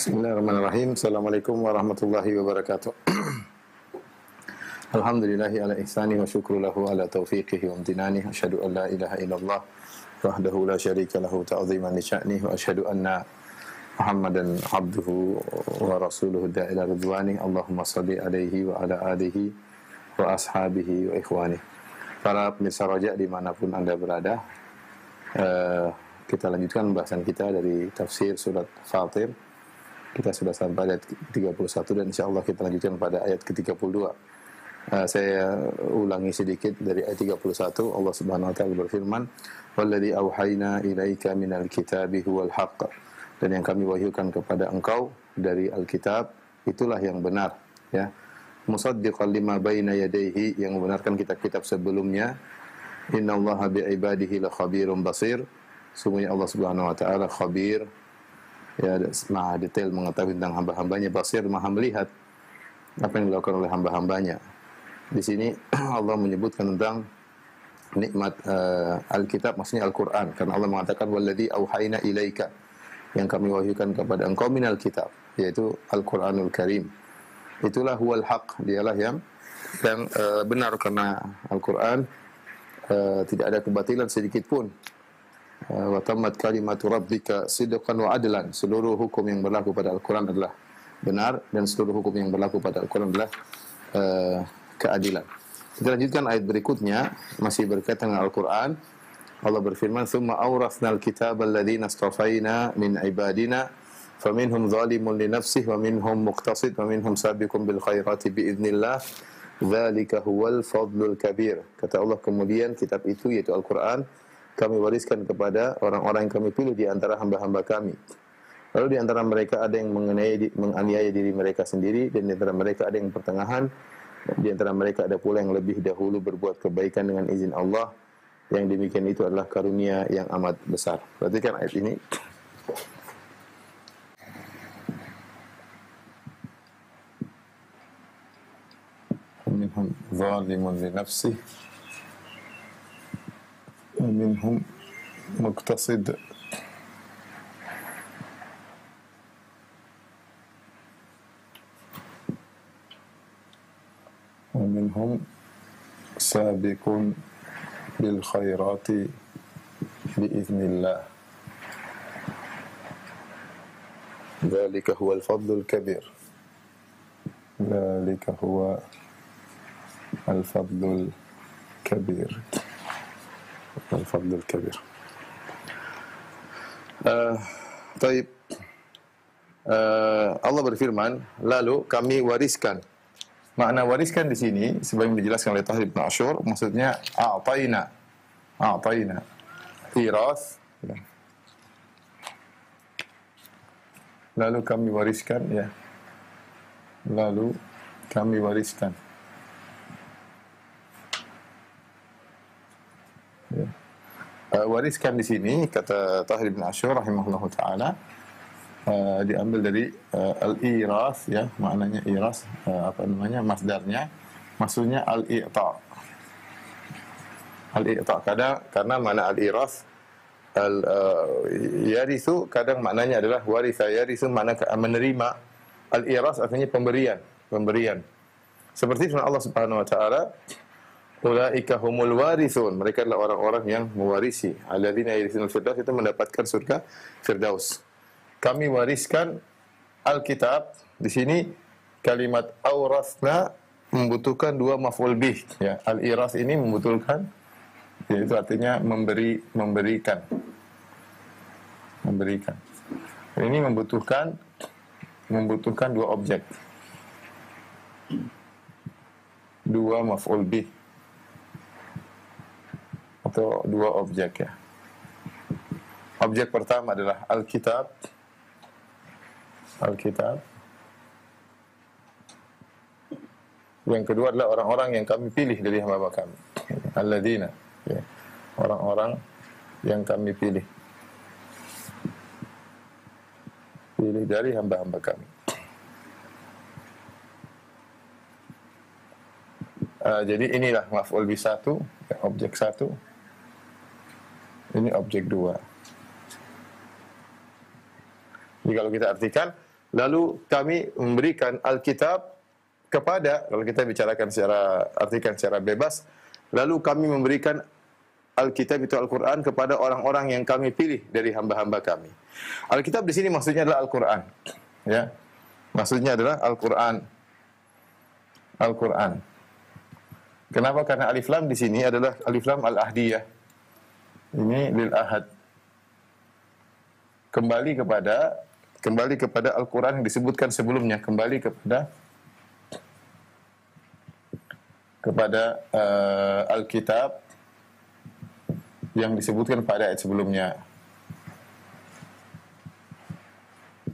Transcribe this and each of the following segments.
Bismillahirrahmanirrahim. Assalamualaikum warahmatullahi wabarakatuh. Alhamdulillahi ala ihsani wa syukru lahu ala taufiqihi wa amtinani. Asyhadu an la ilaha illallah wahdahu la syarika lahu ta'ziman li sya'nih wa asyhadu anna Muhammadan abduhu wa rasuluhu da'ila ridwani. Allahumma salli alaihi wa ala alihi wa ashabihi wa ikhwani. Para pemirsa Raja dimanapun Anda berada, kita lanjutkan pembahasan kita dari tafsir surat Fatir. Kita sudah sampai ayat 31 dan insyaallah kita lanjutkan pada ayat ke-32. Saya ulangi sedikit dari ayat 31. Allah Subhanahu wa taala berfirman, "Walladzi auhayna ilaika minal kitabi huwal haqq." Dan yang kami wahyukan kepada engkau dari Alkitab itulah yang benar, ya. Musaddiqan lima baina yadayhi, yang membenarkan kitab-kitab sebelumnya. Innallaha bi'ibadihi lakhabirum basir. Sungguhnya Allah Subhanahu wa taala khabir, ya, maha detail mengetahui tentang hamba-hambanya, basir, maha melihat apa yang dilakukan oleh hamba-hambanya. Di sini Allah menyebutkan tentang nikmat Alkitab, maksudnya Al-Quran, karena Allah mengatakan walladzi auhayna ilaika, yang kami wahyukan kepada engkau minal kitab, yaitu Al-Quranul Karim. Itulah huwal haq, dialah yang benar, karena Al-Quran tidak ada kebatilan sedikit pun. Wa tammat kalimatu rabbika sidqan wa adlan. Seluruh hukum yang berlaku pada Al-Quran adalah benar, dan seluruh hukum yang berlaku pada Al-Quran adalah keadilan. Kita lanjutkan ayat berikutnya, masih berkaitan dengan Al-Quran. Allah berfirman, "Tsumma awrasnal kitaba alladziina astafaina min ibadina faminhum zalimun li nafsihi wa minhum muqtasid wa minhum sabiqun bil khairati bi idznillah. Dzalika huwal fadlul kabir." Kata Allah, kemudian kitab itu, yaitu Al-Quran, kami wariskan kepada orang-orang yang kami pilih di antara hamba-hamba kami. Lalu di antara mereka ada yang menganiaya diri mereka sendiri, dan di antara mereka ada yang pertengahan, di antara mereka ada pula yang lebih dahulu berbuat kebaikan dengan izin Allah. Yang demikian itu adalah karunia yang amat besar. Perhatikan ayat ini. Minhum zalimun li nafsihi ومنهم مقتصد ومنهم سابق بالخيرات بإذن الله ذلك هو الفضل الكبير ذلك هو الفضل الكبير Al-Fadlul Kabir. Taib. Allah berfirman, lalu kami wariskan. Makna wariskan di sini sebagaimana dijelaskan oleh Tahir Ibn Ashur, maksudnya a'tayna. Iras. Lalu kami wariskan, ya. Lalu kami wariskan. Wariskan di sini, kata Tahir bin Ashur rahimahullah taala, diambil dari al-iras, ya, maknanya iras, masdarnya, maksudnya al-i'ta. Al-i'ta karena makna al-iras, yarithu kadang maknanya adalah waritha, yarithu makna menerima, al-iras artinya pemberian. Seperti firman Allah Subhanahu wa taala, ulaika humul warithun, mereka adalah orang-orang yang mewarisi, alladzina yarithunal firdaus, itu mendapatkan surga Firdaus. Kami wariskan Alkitab. Di sini kalimat aurasna membutuhkan dua maf'ul bih, ya. Al-iras ini membutuhkan, yaitu artinya memberikan. Ini membutuhkan dua objek, dua maf'ul bih, atau dua objek, ya. Objek pertama adalah Alkitab. Yang kedua adalah orang-orang yang kami pilih dari hamba kami. Alladzina, ya. Orang-orang yang kami pilih dari hamba-hamba kami. Jadi inilah maf'ul bi 1, objek 1. Ini objek 2. Jadi kalau kita artikan, Lalu kami memberikan Alkitab kepada, kalau kita bicarakan artikan secara bebas, lalu kami memberikan Alkitab itu Al-Quran kepada orang-orang yang kami pilih dari hamba-hamba kami. Alkitab di sini maksudnya adalah Al-Quran. Ya, maksudnya adalah Al-Quran. Al-Quran. Kenapa? Karena alif lam di sini adalah alif lam al-ahdiyah. Ini lil ahad. Kembali kepada Al-Quran yang disebutkan sebelumnya, kembali kepada Alkitab yang disebutkan pada ayat sebelumnya.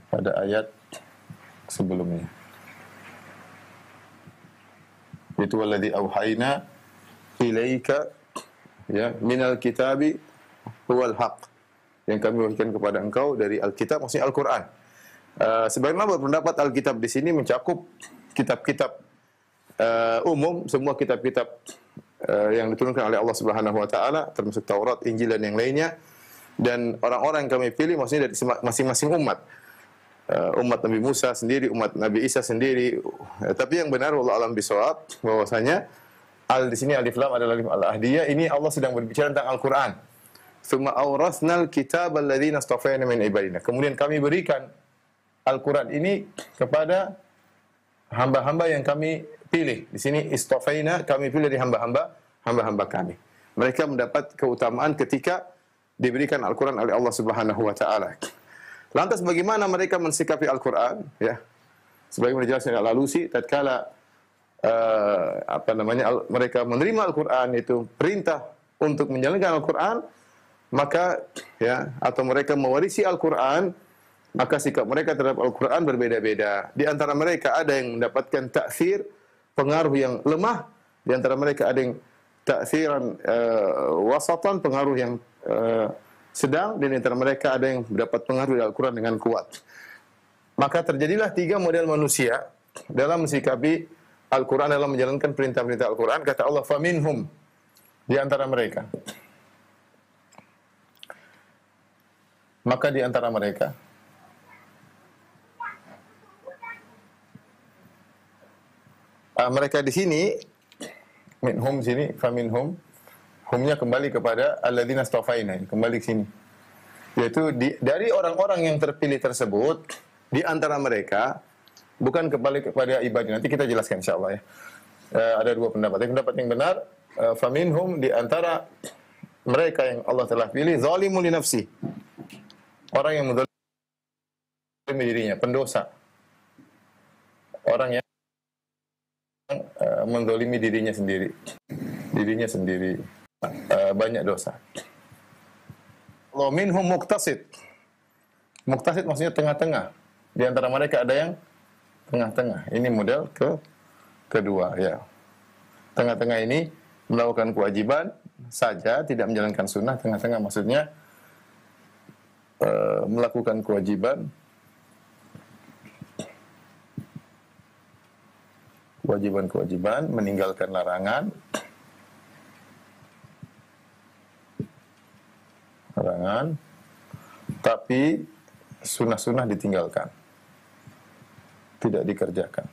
Pada ayat sebelumnya. Itu alladzi auhayna ilaika ya minal kitabi huwal haq. Yang kami wahyukan kepada engkau dari Alkitab, maksudnya Al-Quran. Sebagian berpendapat Alkitab di sini mencakup kitab-kitab umum, semua kitab-kitab yang diturunkan oleh Allah Subhanahu wa taala, termasuk Taurat, Injil dan yang lainnya. Dan orang-orang yang kami pilih maksudnya dari masing-masing umat. Umat Nabi Musa sendiri, umat Nabi Isa sendiri. Tapi yang benar wallahu alam bisawab bahwasanya di sini alif lam adalah alif al-ahdiyah. Ini Allah sedang berbicara tentang Al-Qur'an. Tsumma awrasnal kitaba alladzina istafayna min ibadina. Kemudian kami berikan Al-Qur'an ini kepada hamba-hamba yang kami pilih. Di sini istafayna, kami pilih dari hamba-hamba kami. Mereka mendapat keutamaan ketika diberikan Al-Qur'an oleh Allah Subhanahu wa taala. Lantas bagaimana mereka mensikapi Al-Qur'an? Ya. Sebagaimana dijelaskan oleh Al-Alusi, tatkala mereka menerima Al-Qur'an, itu perintah untuk menjalankan Al-Qur'an, maka ya, atau mereka mewarisi Al-Qur'an, maka sikap mereka terhadap Al-Qur'an berbeda-beda. Di antara mereka ada yang mendapatkan ta'thir, pengaruh yang lemah. Di antara mereka ada yang ta'thiran wasatan, pengaruh yang sedang. Dan di antara mereka ada yang mendapat pengaruh dari Al-Quran dengan kuat. Maka terjadilah 3 model manusia dalam mensikapi Al-Quran, dalam menjalankan perintah-perintah Al-Quran. Kata Allah, faminhum, di antara mereka. Maka di antara mereka mereka di sini, minhum sini, faminhum, humnya kembali kepada alladzina istafaina, kembali ke sini. Yaitu dari orang-orang yang terpilih tersebut, di antara mereka, bukan kembali kepada ibadah. Nanti kita jelaskan insyaallah ya. Ada 2 pendapat. Pendapat yang benar, faminhum, di antara mereka yang Allah telah pilih, zalimun li nafsi. Orang yang menzalimi dirinya, pendosa. Orang yang menzalimi dirinya sendiri. Banyak dosa. Wa minhum muqtasid. Muqtasid maksudnya tengah-tengah. Di antara mereka ada yang tengah-tengah. Ini model kedua ya. Tengah-tengah ini melakukan kewajiban saja, tidak menjalankan sunnah. Tengah-tengah maksudnya melakukan kewajiban meninggalkan larangan, tapi sunnah-sunnah ditinggalkan, tidak dikerjakan.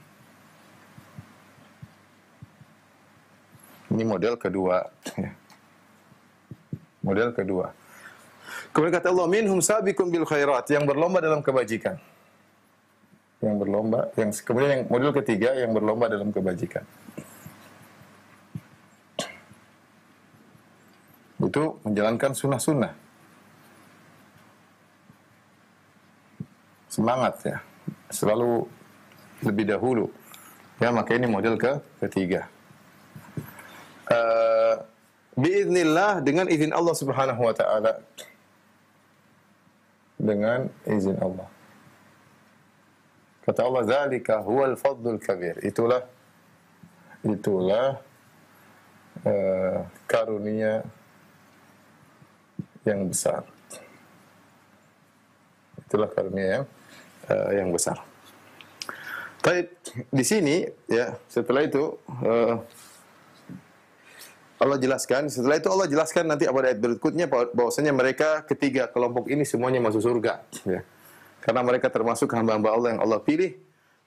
Ini model kedua. Model kedua. Kemudian kata Allah, minhum sabiqun bil khairat, yang berlomba dalam kebajikan. Kemudian yang model ketiga, yang berlomba dalam kebajikan. Itu menjalankan sunnah-sunnah. Semangat ya, selalu lebih dahulu. Ya, maka ini model ketiga. Biiznillah, dengan izin Allah Subhanahu wa taala. Dengan izin Allah. Kata Allah, zalika huwal fadlul kabir. Itulah karunia yang besar. Itulah karunia yang besar. Baik, di sini ya, setelah itu Allah jelaskan, nanti pada ayat berikutnya bahwasanya mereka ketiga kelompok ini semuanya masuk surga ya. karena mereka termasuk hamba-hamba Allah yang Allah pilih.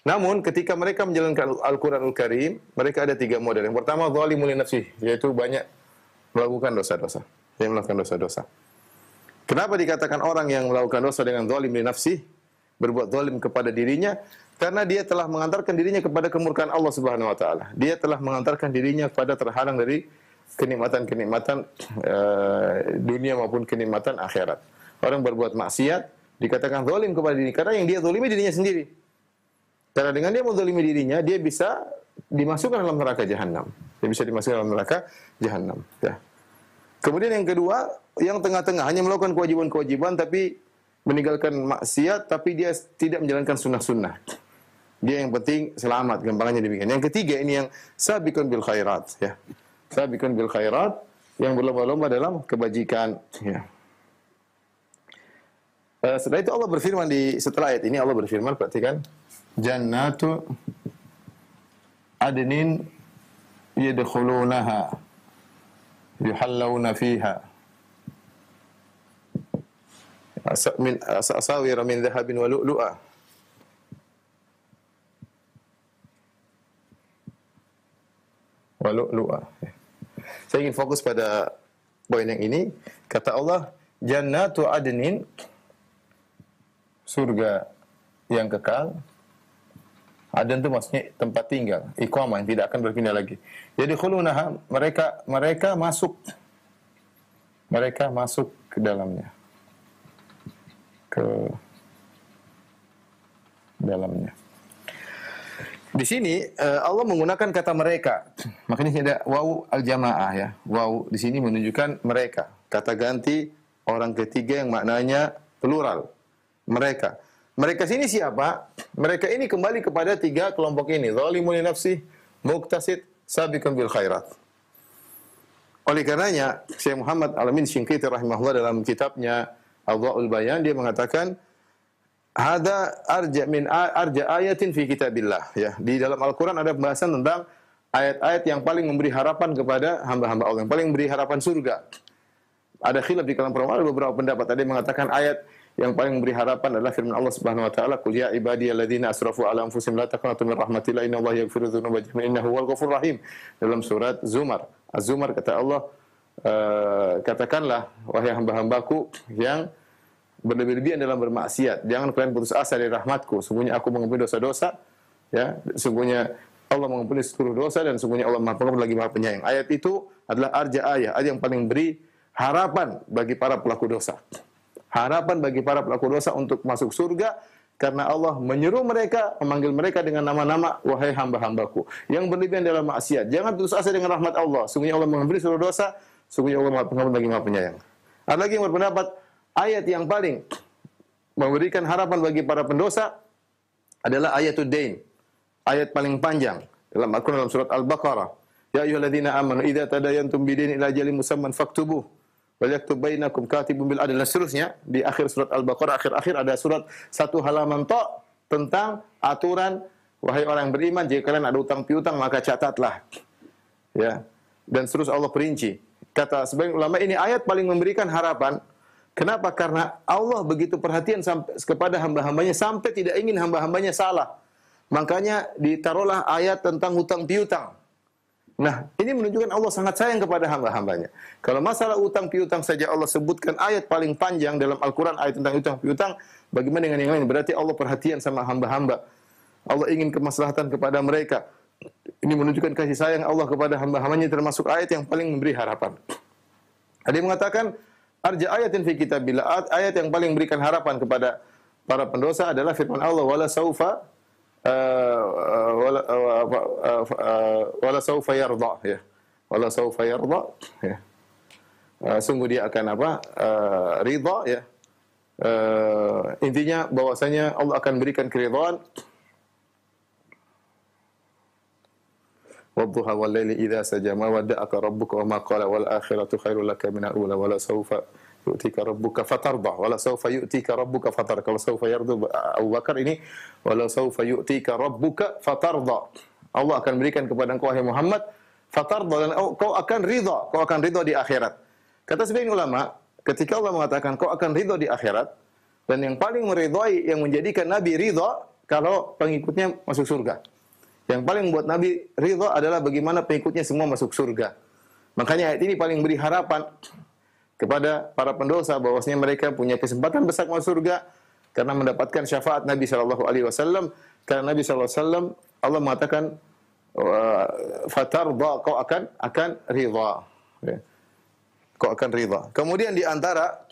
Namun ketika mereka menjalankan Al-Qur'anul Karim, mereka ada 3 model. Yang pertama zalimul li nafsihi, yaitu banyak melakukan dosa-dosa. Yang melakukan dosa-dosa. Kenapa dikatakan orang yang melakukan dosa dengan zalim li nafsihi, berbuat zalim kepada dirinya? Karena dia telah mengantarkan dirinya kepada kemurkaan Allah Subhanahu wa taala. Dia telah mengantarkan dirinya kepada terhalang dari kenikmatan-kenikmatan dunia maupun kenikmatan akhirat. Orang berbuat maksiat dikatakan zalim kepada dirinya karena yang dia zalimi dirinya sendiri. Karena dengan dia menzalimi dirinya, dia bisa dimasukkan dalam neraka jahanam. Dia bisa dimasukkan dalam neraka jahanam. Ya. Kemudian yang kedua, yang tengah-tengah hanya melakukan kewajiban-kewajiban tapi meninggalkan maksiat tapi dia tidak menjalankan sunnah-sunnah. Dia yang penting selamat, gampangnya demikian. Yang ketiga ini yang sabiqun bil khairat, ya. Sabiqun bil khairat, yang berlomba-lomba dalam kebajikan, ya. Setelah itu Allah berfirman setelah ayat ini Allah berfirman, perhatikan, jannatu adnin yadkhulunaha yuhallawna fiha min asawira min dhahabin wa lu'lu'a. Lu'lu'a. Saya ingin fokus pada poin yang ini. Kata Allah, jannatu adnin, surga yang kekal. Adn itu maksudnya tempat tinggal, iqamah yang tidak akan berpindah lagi. Jadi khulunaha, mereka masuk ke dalamnya. Di sini Allah menggunakan kata mereka. Makanya ada waw al-jamaah, ya. Waw di sini menunjukkan mereka. Kata ganti orang ketiga yang maknanya plural. Mereka. Mereka sini siapa? Mereka ini kembali kepada 3 kelompok ini. Zalimun li nafsihi, muqtasid, sabiqun bil khairat. Oleh karenanya, Syekh Muhammad Al-Amin Syinqiti rahimahullah dalam kitabnya Adwa'ul Bayan dia mengatakan hada arja ayatin fi kitabillah, ya. Di dalam Al-Qur'an ada pembahasan tentang ayat-ayat yang paling memberi harapan kepada hamba-hamba Allah, yang paling memberi harapan surga. Ada khilaf di kalangan para ulama, ada beberapa pendapat. Ada yang mengatakan ayat yang paling memberi harapan adalah firman Allah Subhanahu wa taala, "Qul ya ibadiyalladzina asrafu ala anfusihim la taqnatu min rahmatillah innallaha yaghfiru dzunuba jami'an innahu huwal ghafurur rahim." Dalam surat Zumar. Az-Zumar kata Allah, katakanlah wahai hamba-hambaku yang berlebih-lebihan dalam bermaksiat, jangan kalian putus asa dari rahmatku. Sungguhnya aku mengampuni dosa-dosa, ya. Sungguhnya Allah mengampuni seluruh dosa dan sungguhnya Allah Maha Pengampun lagi Maha Penyayang. Ayat itu adalah ayat yang paling beri harapan bagi para pelaku dosa. Harapan bagi para pelaku dosa untuk masuk surga karena Allah menyeru mereka, memanggil mereka dengan nama-nama, wahai hamba-hambaku yang berlebihan dalam maksiat, jangan putus asa dengan rahmat Allah. Sungguhnya Allah mengampuni seluruh dosa, sungguhnya Allah Maha Pengampun lagi Maha Penyayang. Ada lagi yang berpendapat ayat yang paling memberikan harapan bagi para pendosa adalah ayatul dain. Ayat paling panjang dalam Al-Qur'an dalam surat Al-Baqarah. Ya ayyuhalladzina amanu idza tadayantum bidainin ila ajalin musamman faktubuh wal yaktub bainakum katibun bil adl. Dan seterusnya di akhir surat Al-Baqarah, akhir-akhir ada surat 1 halaman tentang aturan wahai orang yang beriman, jika kalian ada utang piutang maka catatlah. Ya. Dan terus Allah perinci. Kata sebagian ulama ini ayat paling memberikan harapan. Kenapa? Karena Allah begitu perhatian kepada hamba-hambanya sampai tidak ingin hamba-hambanya salah. Makanya ditaruhlah ayat tentang hutang piutang. Nah, ini menunjukkan Allah sangat sayang kepada hamba-hambanya. Kalau masalah hutang piutang saja Allah sebutkan ayat paling panjang dalam Al-Quran, ayat tentang hutang piutang, bagaimana dengan yang lain? Berarti Allah perhatian sama hamba-hamba. Allah ingin kemaslahatan kepada mereka. Ini menunjukkan kasih sayang Allah kepada hamba-hambanya, termasuk ayat yang paling memberi harapan. Ada yang mengatakan arja ayatin fi kitabillah, ayat yang paling memberikan harapan kepada para pendosa adalah firman Allah, wala saufa yarda, ya. Wala saufa yarda, ya. Sungguh dia akan ridha, ya. Intinya bahwasanya Allah akan berikan keridhaan. Wadduha wal laili idza saja ma wadda'aka rabbuka wa ma qala wal akhiratu khairul laka minal ula wala saufa yu'tika rabbuka fatarda wala saufa yu'tika rabbuka fatarda. Kalau saufa yardu Abu Bakar, ini wala saufa yu'tika rabbuka fatarda. Allah akan berikan kepada engkau wahai Muhammad fatarda, dan kau akan ridha di akhirat. Kata sebagian ulama, ketika Allah mengatakan kau akan ridha di akhirat, Dan yang paling meridhai, yang menjadikan Nabi ridha kalau pengikutnya masuk surga. Yang paling membuat Nabi ridha adalah bagaimana pengikutnya semua masuk surga. Makanya ayat ini paling beri harapan kepada para pendosa bahwasanya mereka punya kesempatan besar masuk surga karena mendapatkan syafaat Nabi sallallahu alaihi wasallam. Karena Nabi sallallahu alaihi wasallam Allah mengatakan fatarda, kau akan ridha. Ya. Kau akan ridha. Kemudian di antara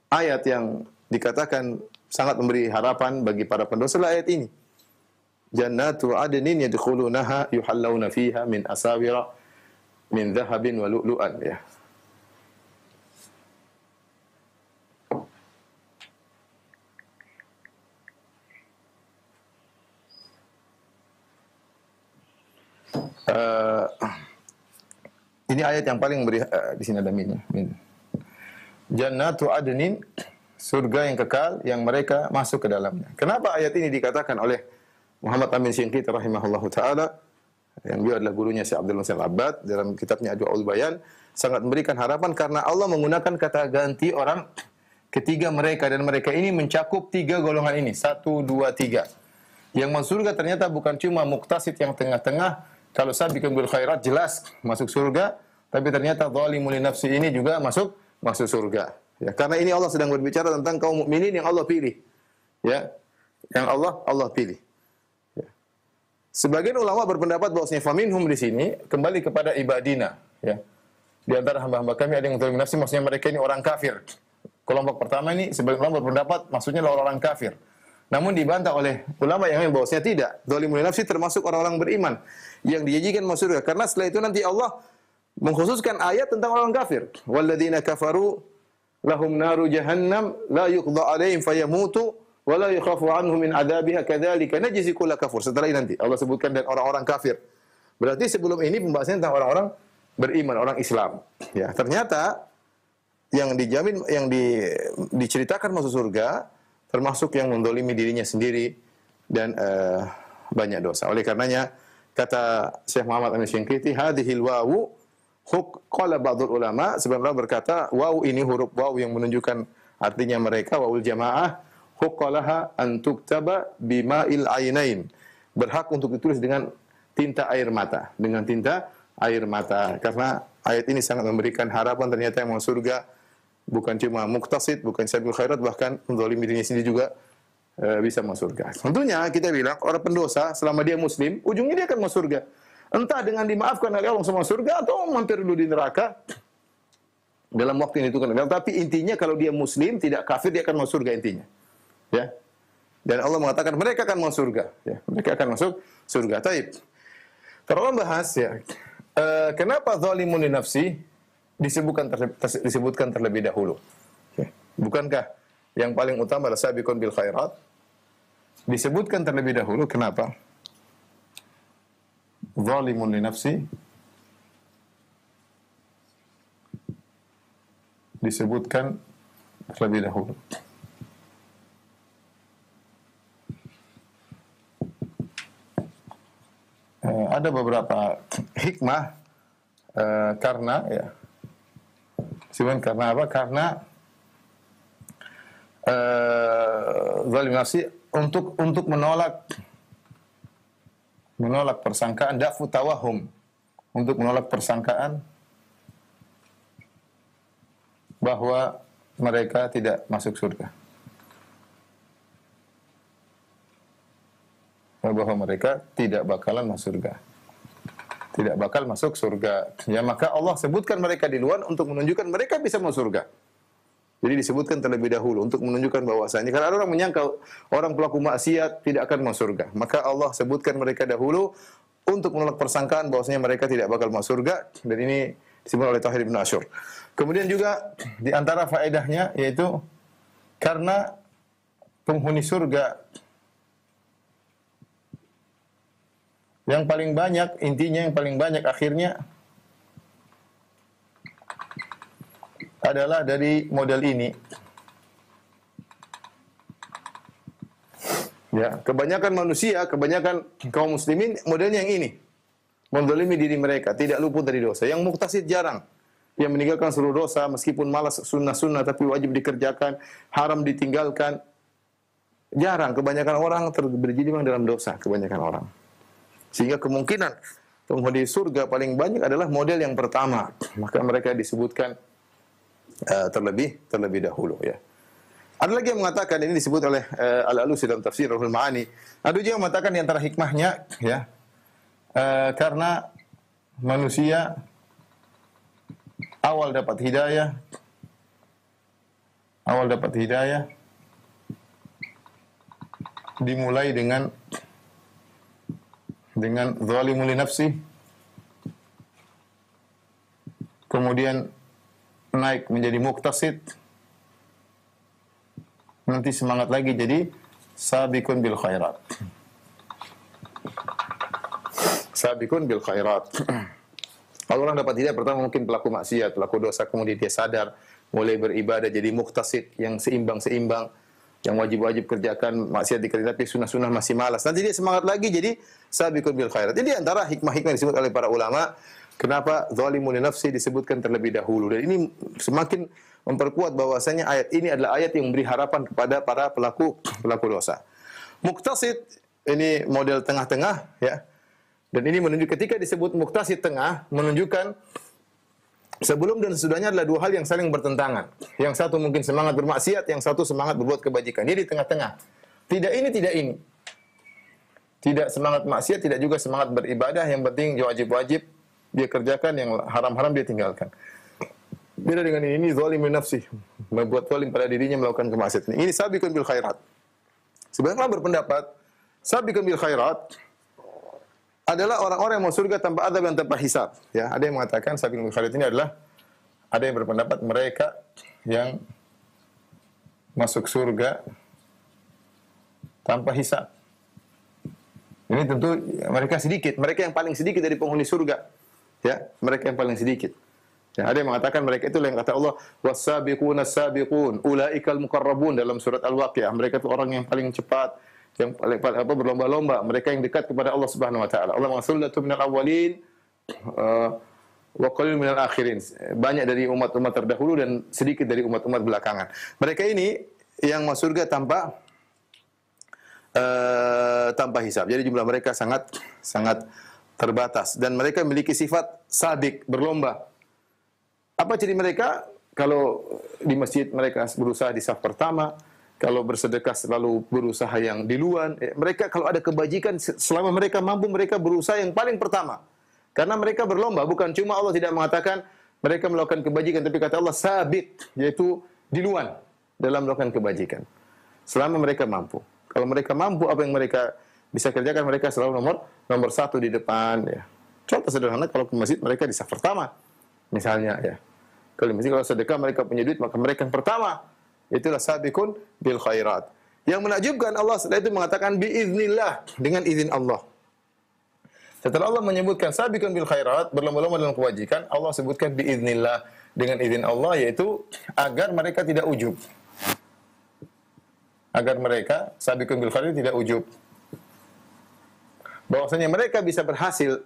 ayat yang dikatakan sangat memberi harapan bagi para pendosa adalah ayat ini. Jannatu adnin yadkhulunaha yuhallawna fiha min asawira min dhahabin wa lu'lu'an, ya. Ini ayat yang paling memberi di sini ada minnya. Jannatu adnin, surga yang kekal yang mereka masuk ke dalamnya. Kenapa ayat ini dikatakan oleh Muhammad Amin Syinqiti rahimahullahu taala, yang beliau adalah gurunya Syekh Abdul Muhsin Al-Abbad, dalam kitabnya Adwaul Bayan, sangat memberikan harapan karena Allah menggunakan kata ganti orang ketiga mereka, dan mereka ini mencakup tiga golongan ini, 1, 2, 3. Yang masuk surga ternyata bukan cuma muktasid yang tengah-tengah, kalau sabiqun bil khairat jelas masuk surga, tapi ternyata zalimun li nafsi ini juga masuk surga. Ya, karena ini Allah sedang berbicara tentang kaum mukminin yang Allah pilih. Ya. Yang Allah pilih. Ya. Sebagian ulama berpendapat bahwasanya faminhum di sini kembali kepada ibadina, ya. Di antara hamba-hamba kami ada yang zalimun nafsi, maksudnya mereka ini orang kafir. Kelompok pertama ini sebagian ulama berpendapat maksudnya orang-orang kafir. Namun dibantah oleh ulama yang lain bahwasanya tidak. Zalimun nafsi termasuk orang-orang beriman yang dijanjikan masuk surga. Karena setelah itu nanti Allah mengkhususkan ayat tentang orang kafir. Walladzina kafaru lahum naru jahannam la yuqda 'alaihim fayamutu wa la yukhafu 'anhum min 'adzabiha kadzalika najzi kull kafur. Setelah ini nanti Allah sebutkan dan orang-orang kafir. Berarti sebelum ini pembahasannya tentang orang-orang beriman, orang Islam. Ya, ternyata yang dijamin, yang diceritakan masuk surga termasuk yang mendolimi dirinya sendiri dan banyak dosa. Oleh karenanya kata Syekh Muhammad Amin Syinqiti, hadhil wawu qala ba'dul ulama, sebenarnya berkata wawu ini huruf wawu yang menunjukkan artinya mereka, wawul jamaah, huqqalaha an tuktaba bima'il ainain. Berhak untuk ditulis dengan tinta air mata, karena ayat ini sangat memberikan harapan ternyata yang masuk surga bukan cuma muktasid, bukan sabiqul khairat, bahkan menzalimi dirinya sendiri juga bisa masuk surga. Tentunya kita bilang orang pendosa selama dia muslim, ujungnya dia akan masuk surga. Entah dengan dimaafkan oleh Allah sama surga atau mampir dulu di neraka dalam waktu yang ditentukan. Tapi intinya kalau dia muslim, tidak kafir, dia akan masuk surga intinya. Ya. Dan Allah mengatakan mereka akan masuk surga, ya. Mereka akan masuk surga. Taib. Kalau bahas ya, kenapa zalimun li nafsi disebutkan terlebih dahulu? Okay. Bukankah yang paling utama adalah sabiqun bil khairat? Disebutkan terlebih dahulu, kenapa? Zalimun li nafsi disebutkan terlebih dahulu. Ada beberapa hikmah karena ya, sebenarnya karena apa? Karena zalim nafsi untuk menolak persangkaan, dafu tawahum, untuk menolak persangkaan bahwa mereka tidak masuk surga, bahwa mereka tidak bakalan masuk surga, tidak bakal masuk surga. Ya, maka Allah sebutkan mereka di luar untuk menunjukkan mereka bisa masuk surga. Jadi disebutkan terlebih dahulu untuk menunjukkan bahwasanya karena orang menyangka orang pelaku maksiat tidak akan masuk surga, maka Allah sebutkan mereka dahulu untuk menolak persangkaan bahwasanya mereka tidak bakal masuk surga, dan ini disebut oleh Tahir bin Asyur. Kemudian juga di antara faedahnya yaitu karena penghuni surga yang paling banyak, intinya yang paling banyak akhirnya adalah dari model ini. Ya, kebanyakan manusia, kebanyakan kaum muslimin modelnya yang ini. Menzalimi diri mereka, tidak luput dari dosa. Yang muktasid jarang. Yang meninggalkan seluruh dosa meskipun malas sunnah-sunnah tapi wajib dikerjakan, haram ditinggalkan. Jarang, kebanyakan orang berjimat dalam dosa, kebanyakan orang. Sehingga kemungkinan penghuni surga paling banyak adalah model yang pertama. Maka mereka disebutkan terlebih dahulu ya. Ada lagi yang mengatakan, ini disebut oleh Al-Alusi dalam tafsir Ruhul Ma'ani. Ada juga yang mengatakan di antara hikmahnya ya, karena manusia awal dapat hidayah dimulai dengan zalimun li nafsi, kemudian naik menjadi muqtasid, nanti semangat lagi jadi sabiqun bil khairat. Sabiqun bil khairat. Kalau orang dapat hidayah pertama mungkin pelaku maksiat, pelaku dosa, kemudian dia sadar, mulai beribadah jadi muqtasid yang seimbang-seimbang, yang wajib-wajib kerjakan, maksiat dikerjakan tapi sunah-sunah masih malas. Nanti dia semangat lagi jadi sabiqun bil khairat. Jadi antara hikmah-hikmah yang disebut oleh para ulama, kenapa zalimun li nafsi disebutkan terlebih dahulu. Dan ini semakin memperkuat bahwasanya ayat ini adalah ayat yang memberi harapan kepada para pelaku dosa. Muqtasid ini model tengah-tengah ya. Dan ini menunjuk ketika disebut muqtasid tengah menunjukkan sebelum dan sesudahnya adalah dua hal yang saling bertentangan. Yang satu mungkin semangat bermaksiat, yang satu semangat berbuat kebajikan. Dia di tengah-tengah. Tidak ini, tidak ini. Tidak semangat maksiat, tidak juga semangat beribadah. Yang penting wajib-wajib dia kerjakan, yang haram-haram dia tinggalkan. Beda dengan ini zalimun nafsi, membuat zalim pada dirinya melakukan kemaksiatan. Ini sabiqun bil khairat. Sebenarnya berpendapat sabiqun bil khairat adalah orang-orang yang mau surga tanpa adab dan tanpa hisab. Ya, ada yang mengatakan sabiqun bil khairat ini adalah, ada yang berpendapat mereka yang masuk surga tanpa hisab. Ini tentu mereka sedikit, mereka yang paling sedikit dari penghuni surga. Ya, mereka yang paling sedikit. Ya, ada yang mengatakan mereka itu yang kata Allah, was-sabiquna as-sabiqun, ulaikal muqarrabun dalam surat Al-Waqiah. Mereka itu orang yang paling cepat, yang paling berlomba-lomba, mereka yang dekat kepada Allah Subhanahu wa taala. Allah masullatu minal awwalin wa qalil minal akhirin. Banyak dari umat-umat terdahulu dan sedikit dari umat-umat belakangan. Mereka ini yang masuk surga tanpa hisab. Jadi jumlah mereka sangat terbatas dan mereka memiliki sifat sabiq, berlomba. Apa ciri mereka? Kalau di masjid mereka berusaha di saf pertama, kalau bersedekah selalu berusaha yang di luar. Mereka kalau ada kebajikan selama mereka mampu, mereka berusaha yang paling pertama. Karena mereka berlomba, bukan cuma Allah tidak mengatakan mereka melakukan kebajikan, tapi kata Allah sabit, yaitu di luar dalam melakukan kebajikan. Selama mereka mampu. Kalau mereka mampu, apa yang mereka bisa kerjakan, mereka selalu nomor satu di depan. Ya. Contoh sederhana, kalau ke masjid mereka di saf pertama, misalnya ya. Kalau sedekah mereka punya duit, maka mereka yang pertama. Itulah sabiqun bil khairat. Yang menakjubkan, Allah setelah itu mengatakan biiznillah, dengan izin Allah. Setelah Allah menyebutkan sabiqun bil khairat, berlomba-lomba dalam kebajikan, Allah sebutkan biiznillah, dengan izin Allah, yaitu agar mereka tidak ujub. Agar mereka sabiqun bil khairat tidak ujub. Bahwasanya mereka bisa berhasil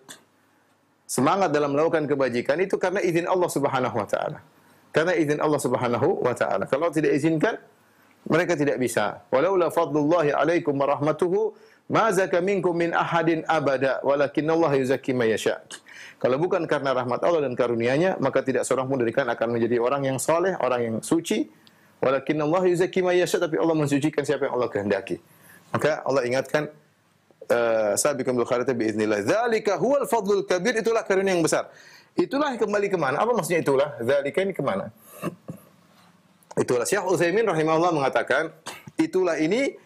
semangat dalam melakukan kebajikan itu karena izin Allah Subhanahu wa taala. Karena izin Allah Subhanahu wa taala. Kalau tidak izinkan, mereka tidak bisa. Walaula fadlullahi 'alaikum wa rahmatuhu ma zaka minkum min ahadin abada, walakinallaha yuzakki may yasha. Kalau bukan karena rahmat Allah dan karunia-Nya, maka tidak seorang pun dari kalian akan menjadi orang yang saleh, orang yang suci. Walakinallaha yuzakki may yasha, tapi Allah mensucikan siapa yang Allah kehendaki. Maka Allah ingatkan sabiqun bil khairat biiznillah. Dzalika huwal fadlul kabir, itulah karunia yang besar. Itulah kembali ke mana? Apa maksudnya itulah? Dzalika ini ke mana? Itulah Syekh Utsaimin rahimahullah mengatakan, itulah ini,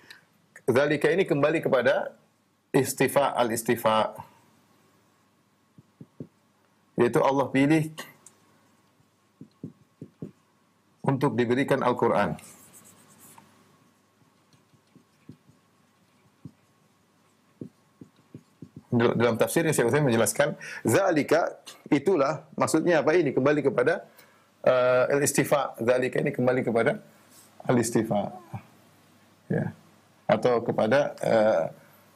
dzalika ini kembali kepada istifa, al-istifa. Yaitu Allah pilih untuk diberikan Al-Qur'an. Dalam tafsirnya Syekh Utsaimin menjelaskan, zalika, itulah, maksudnya apa ini? Kembali kepada al-istifa. Zalika ini kembali kepada al-istifa. Ya. Atau kepada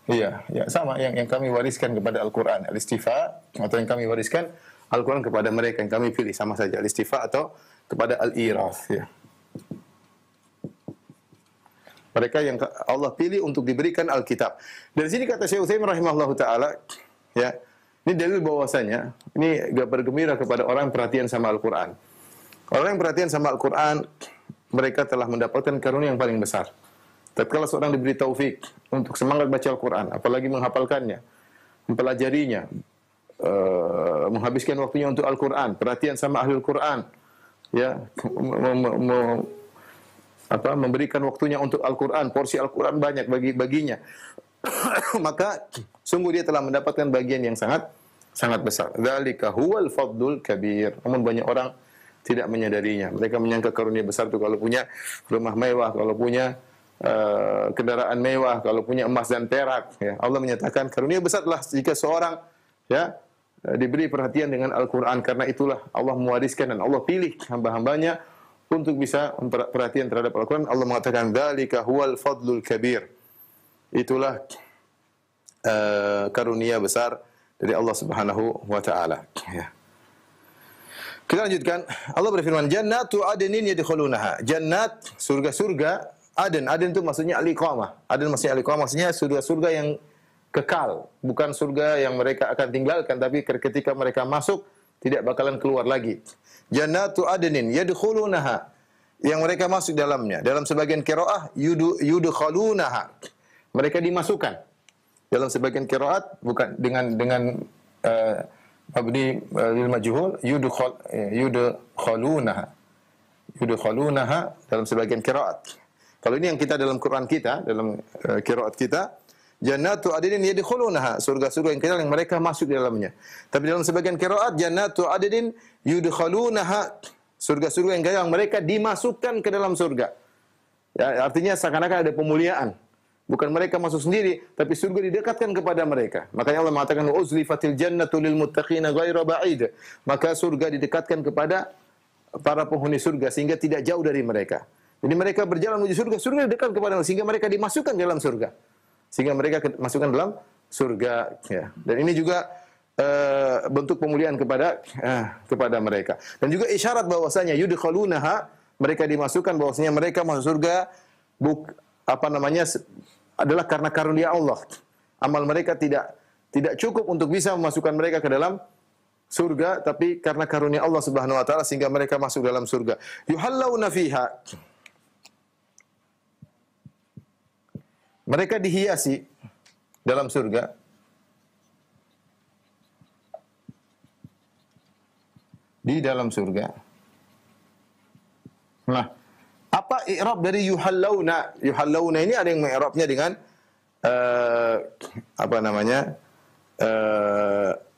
ya sama yang kami wariskan kepada Al-Qur'an, al-istifa, atau yang kami wariskan Al-Qur'an kepada mereka yang kami pilih, sama saja al-istifa atau kepada al-irath ya. Mereka yang Allah pilih untuk diberikan Alkitab. Dari sini kata Syekh Utsaimin rahimahullahu taala, ya. Ini dalil bahwasanya ini bergembira kepada orang yang perhatian sama Al-Qur'an. Orang yang perhatian sama Al-Qur'an, mereka telah mendapatkan karunia yang paling besar. Tatkala seorang diberi taufik untuk semangat baca Al-Qur'an, apalagi menghafalkannya, mempelajarinya, menghabiskan waktunya untuk Al-Qur'an, perhatian sama ahli Al-Qur'an, ya, memberikan waktunya untuk Al-Qur'an, porsi Al-Qur'an banyak baginya. Maka sungguh dia telah mendapatkan bagian yang sangat besar. Dzalika huwal fadlul kabir. Namun banyak orang tidak menyadarinya. Mereka menyangka karunia besar itu kalau punya rumah mewah, kalau punya kendaraan mewah, kalau punya emas dan perak. Ya. Allah menyatakan karunia besarlah jika seorang ya diberi perhatian dengan Al-Quran. Karena itulah Allah mewariskan dan Allah pilih hamba-hambanya untuk bisa perhatian terhadap Al-Quran. Allah mengatakan dzalika huwal fadlul kabir. Itulah karunia besar dari Allah Subhanahu wa taala. Ya. Kita lanjutkan. Allah berfirman, "Jannatu adnin yadkhulunaha." Jannat, surga-surga, Aden itu maksudnya al-iqamah. Aden maksudnya al-iqamah, maksudnya surga-surga yang kekal, bukan surga yang mereka akan tinggalkan, tapi ketika mereka masuk tidak bakalan keluar lagi. Jannatu adnin yadkhulunaha, yang mereka masuk dalamnya. Dalam sebagian qiraah yudkhalunaha. Mereka dimasukkan. Dalam sebagian qiraat bukan dengan mabni lil majhul yudkhalunaha. Yudkhalunaha dalam sebagian qiraat. Kalau ini yang kita dalam Quran kita, dalam qiraat kita, jannatu adnin yadkhulunaha, surga-surga yang kekal yang mereka masuk di dalamnya. Tapi dalam sebagian qiraat jannatu adnin yudkhalunaha, surga-surga yang kekal yang mereka dimasukkan ke dalam surga. Ya, artinya seakan-akan ada pemuliaan. Bukan mereka masuk sendiri, tapi surga didekatkan kepada mereka. Makanya Allah mengatakan uzlifatil jannatu lil muttaqina ghairu ba'id. Maka surga didekatkan kepada para penghuni surga sehingga tidak jauh dari mereka. Jadi mereka berjalan menuju surga, surga dekat kepada mereka sehingga mereka dimasukkan dalam surga. Sehingga mereka masukkan dalam surga, ya. Dan ini juga bentuk pemuliaan kepada mereka. Dan juga isyarat bahwasanya yudkhalunaha, mereka dimasukkan bahwasanya mereka masuk surga adalah karena karunia Allah. Amal mereka tidak cukup untuk bisa memasukkan mereka ke dalam surga, tapi karena karunia Allah Subhanahu wa taala sehingga mereka masuk dalam surga. Yuhallawna fiha. Mereka dihiasi dalam surga. Di dalam surga. Nah, apa i'rab dari yuhallawna? Yuhallawna ini ada yang mengi'rabnya dengan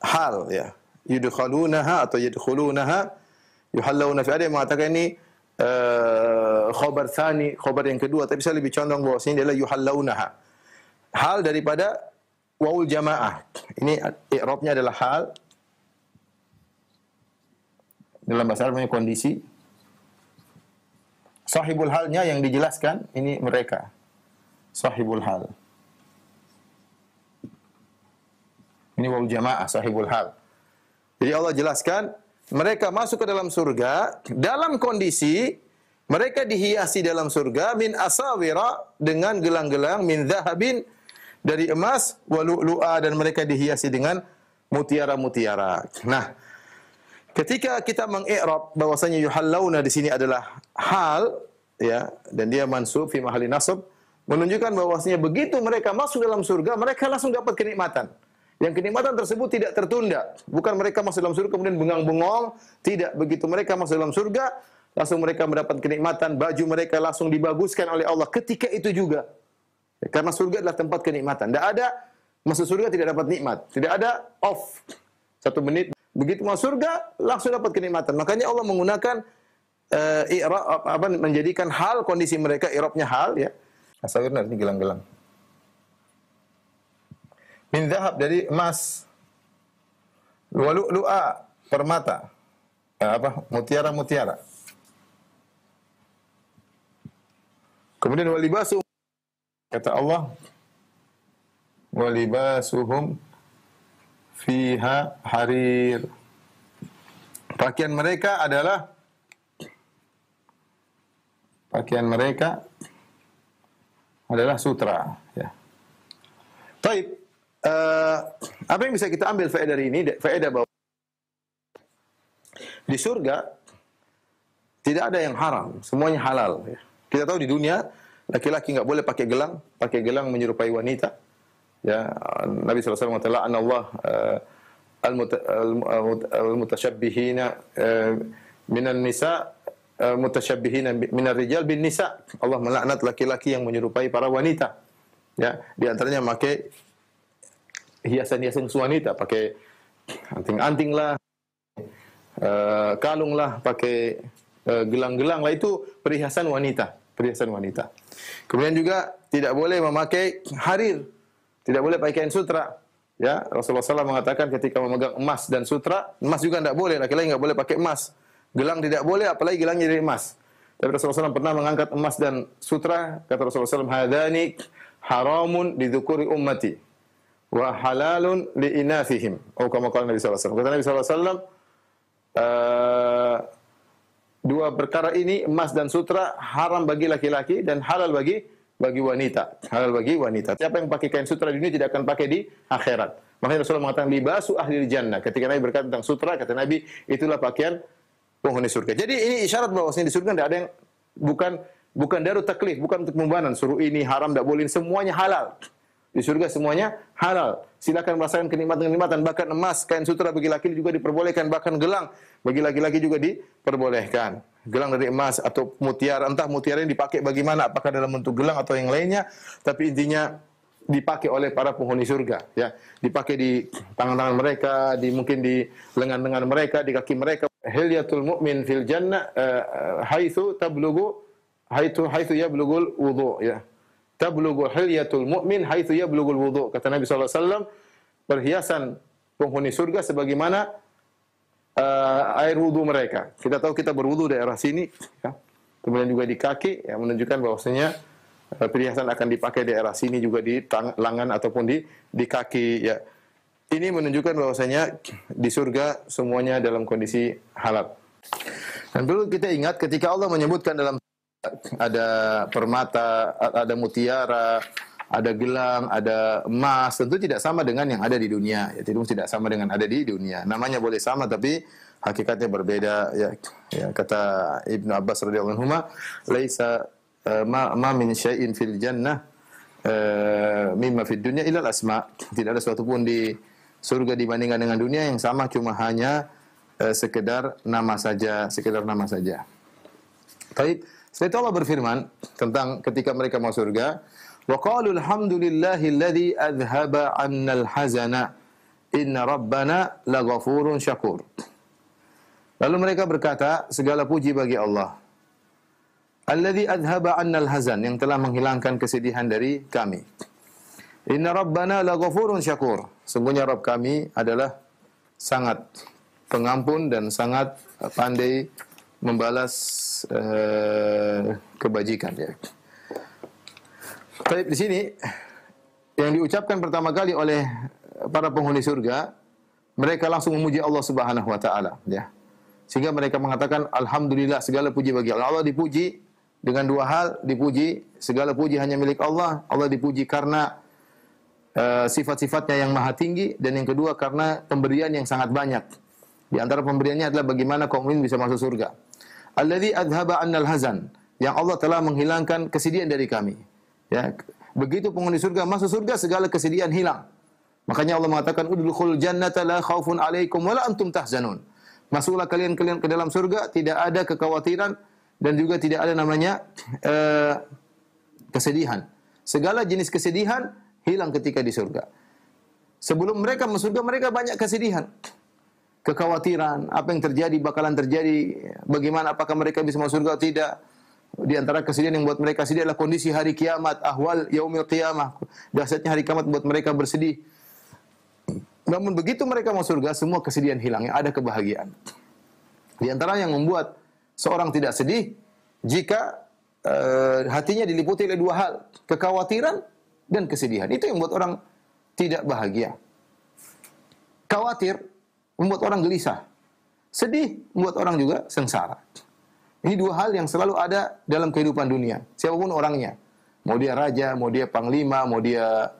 hal, ya. Yudkhalunaha atau yadkhulunaha, yuhallawna fi. Ada yang mengatakan ini khobar tsani, khobar yang kedua, tapi saya lebih condong bahwa sini adalah yuhallawnaha. Hal daripada waul jamaah. Ini i'rabnya adalah hal. Dalam bahasa Arab namanya kondisi. Sahibul halnya yang dijelaskan ini mereka. Sahibul hal. Ini waul jamaah, sahibul hal. Jadi Allah jelaskan mereka masuk ke dalam surga dalam kondisi mereka dihiasi dalam surga min asawira, dengan gelang-gelang, min zahabin, dari emas, wa lu'lu'a, dan mereka dihiasi dengan mutiara-mutiara. Nah, ketika kita mengi'rab bahwasanya yuhallawna di sini adalah hal, ya, dan dia mansub fi mahalli nasab, menunjukkan bahwasanya begitu mereka masuk dalam surga, mereka langsung dapat kenikmatan. Yang kenikmatan tersebut tidak tertunda. Bukan mereka masuk dalam surga kemudian bengang-bengong, tidak. Begitu mereka masuk dalam surga, langsung mereka mendapat kenikmatan, baju mereka langsung dibaguskan oleh Allah ketika itu juga. Karena surga adalah tempat kenikmatan. Tidak ada masuk surga tidak dapat nikmat, tidak ada off 1 menit. Begitu masuk surga langsung dapat kenikmatan. Makanya Allah menggunakan menjadikan hal kondisi mereka, i'rabnya hal, ya. Asawirna ini gelang-gelang. Min zahab, dari emas. Wa lu'lu'a, permata. Mutiara-mutiara. Kemudian walibasu, kata Allah, walibasuhum fiha harir. Pakaian mereka adalah sutra. Ya. Baik, apa yang bisa kita ambil faedah dari ini? Faedah bahwa di surga tidak ada yang haram, semuanya halal. Ya. Kita tahu di dunia laki-laki nggak boleh pakai gelang menyerupai wanita. Ya, Nabi SAW mengatakan Allah al-mutasyabbihina minan nisa mutasyabbihina minar rijal bin nisa. Allah melaknat laki-laki yang menyerupai para wanita. Ya, di antaranya pakai hiasan-hiasan wanita, pakai anting-anting lah, kalung lah, pakai gelang-gelang lah, itu perhiasan wanita, perhiasan wanita. Kemudian juga tidak boleh memakai harir, tidak boleh pakai kain sutra. Ya, Rasulullah SAW mengatakan ketika memegang emas dan sutra, emas juga tidak boleh, laki-laki nggak boleh pakai emas. Gelang tidak boleh, apalagi gelangnya dari emas. Tapi Rasulullah SAW pernah mengangkat emas dan sutra, kata Rasulullah SAW, hadani haramun lidhukuri ummati wa halalun liinathihim. Oh, kama qala Nabi SAW. Kata Nabi SAW, dua perkara ini, emas dan sutra, haram bagi laki-laki dan halal bagi wanita. Halal bagi wanita. Siapa yang pakai kain sutra di dunia tidak akan pakai di akhirat. Makanya Rasulullah mengatakan libasu ahli jannah. Ketika Nabi berkata tentang sutra, kata Nabi, itulah pakaian penghuni surga. Jadi ini isyarat bahwa di surga tidak ada yang bukan darut taklif, bukan untuk pembebanan. Suruh ini haram, tidak boleh, semuanya halal. Di surga semuanya halal. Silakan merasakan kenikmatan-kenikmatan. Bahkan emas, kain sutra bagi laki juga diperbolehkan. Bahkan gelang bagi laki-laki juga diperbolehkan. Gelang dari emas atau mutiara, entah mutiara yang dipakai bagaimana, apakah dalam bentuk gelang atau yang lainnya, tapi intinya dipakai oleh para penghuni surga. Ya, dipakai di tangan-tangan mereka, mungkin di lengan-lengan mereka, di kaki mereka. Hilyatul mu'min fil jannah haitsu yablugul wudu, ya. Tablughu hilyatul mu'min haitsu yablugul wudu. Kata Nabi sallallahu alaihi wasallam, perhiasan penghuni surga sebagaimana air wudu mereka. Kita tahu kita berwudu daerah sini, ya. Kemudian juga di kaki, yang menunjukkan bahwasanya perhiasan akan dipakai daerah sini juga di lengan ataupun di kaki, ya. Ini menunjukkan bahwasanya di surga semuanya dalam kondisi halal. Dan perlu kita ingat ketika Allah menyebutkan dalam ada permata, ada mutiara, ada gelang, ada emas, tentu tidak sama dengan yang ada di dunia. Ya, tidak sama dengan ada di dunia. Namanya boleh sama tapi hakikatnya berbeda. Ya, kata Ibnu Abbas radhiyallahu anhu, laisa ma min syai'in fil jannah mimma fid dunya illa al-asma. Tidak ada sesuatu pun di surga dibandingkan dengan dunia yang sama, cuma hanya sekedar nama saja, Baik, setelah itu Allah berfirman tentang ketika mereka masuk surga, wa qalu alhamdulillahilladzi adhhaba 'annal hazana inna rabbana laghafurun syakur. Lalu mereka berkata, segala puji bagi Allah, alladzi adhhaba 'annal hazan, yang telah menghilangkan kesedihan dari kami. Inna rabbana laghafurun syakur. Sungguhnya Rabb kami adalah sangat pengampun dan sangat pandai membalas kebajikan, ya. Tapi di sini yang diucapkan pertama kali oleh para penghuni surga, mereka langsung memuji Allah Subhanahu wa taala, ya. Sehingga mereka mengatakan alhamdulillah, segala puji bagi Allah. Allah dipuji dengan dua hal, dipuji segala puji hanya milik Allah. Allah dipuji karena sifat-sifatnya yang maha tinggi, dan yang kedua karena pemberian yang sangat banyak. Di antara pemberiannya adalah bagaimana kaum mukmin bisa masuk surga. Alladzi adhaba 'annal hazan, yang Allah telah menghilangkan kesedihan dari kami. Ya, begitu penghuni surga masuk surga, segala kesedihan hilang. Makanya Allah mengatakan udkhulul jannata la khaufun 'alaikum wa la antum tahzanun. Masuklah kalian ke dalam surga, tidak ada kekhawatiran dan juga tidak ada namanya kesedihan. Segala jenis kesedihan hilang ketika di surga. Sebelum mereka masuk surga, mereka banyak kesedihan, kekhawatiran, apa yang terjadi, bakalan terjadi, bagaimana, apakah mereka bisa masuk surga atau tidak. Di antara kesedihan yang buat mereka sedih adalah kondisi hari kiamat, ahwal yaumil qiyamah. Dahsyatnya hari kiamat buat mereka bersedih. Namun begitu mereka masuk surga, semua kesedihan hilang, yang ada kebahagiaan. Di antara yang membuat seorang tidak sedih, jika hatinya diliputi oleh dua hal, kekhawatiran dan kesedihan. Itu yang membuat orang tidak bahagia. Khawatir membuat orang gelisah. Sedih membuat orang juga sengsara. Ini dua hal yang selalu ada dalam kehidupan dunia, siapapun orangnya. Mau dia raja, mau dia panglima, mau dia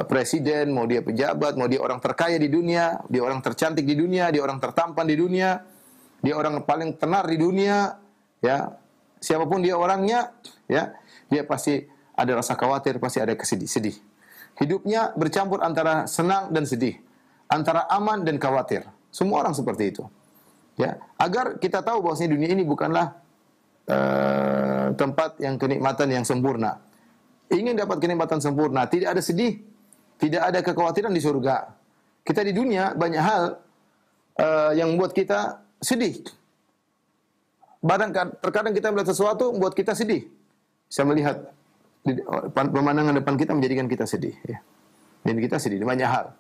presiden, mau dia pejabat, mau dia orang terkaya di dunia, dia orang tercantik di dunia, dia orang tertampan di dunia, dia orang paling tenar di dunia, ya. Siapapun dia orangnya, ya, dia pasti ada rasa khawatir, pasti ada sedih. Hidupnya bercampur antara senang dan sedih, antara aman dan khawatir. Semua orang seperti itu. Ya, agar kita tahu bahwasanya dunia ini bukanlah tempat yang kenikmatan yang sempurna. Ingin dapat kenikmatan sempurna, tidak ada sedih, tidak ada kekhawatiran di surga. Kita di dunia banyak hal yang membuat kita sedih. Terkadang kita melihat sesuatu membuat kita sedih. Saya melihat pemandangan depan kita menjadikan kita sedih. Ya. Dan kita sedih di banyak hal.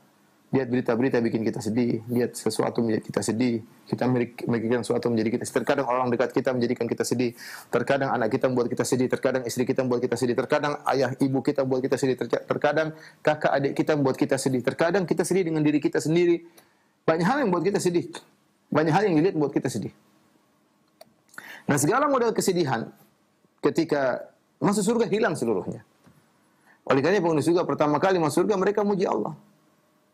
Lihat berita-berita bikin kita sedih. Lihat sesuatu menjadi kita sedih. Kita memikirkan sesuatu menjadi kita sedih. Terkadang orang dekat kita menjadikan kita sedih. Terkadang anak kita membuat kita sedih. Terkadang istri kita membuat kita sedih. Terkadang ayah ibu kita membuat kita sedih. Terkadang kakak adik kita membuat kita sedih. Terkadang kita sedih dengan diri kita sendiri. Banyak hal yang membuat kita sedih. Banyak hal yang dilihat membuat kita sedih. Nah, segala model kesedihan ketika masuk surga hilang seluruhnya. Oleh karena penghuni surga pertama kali masuk surga mereka muji Allah.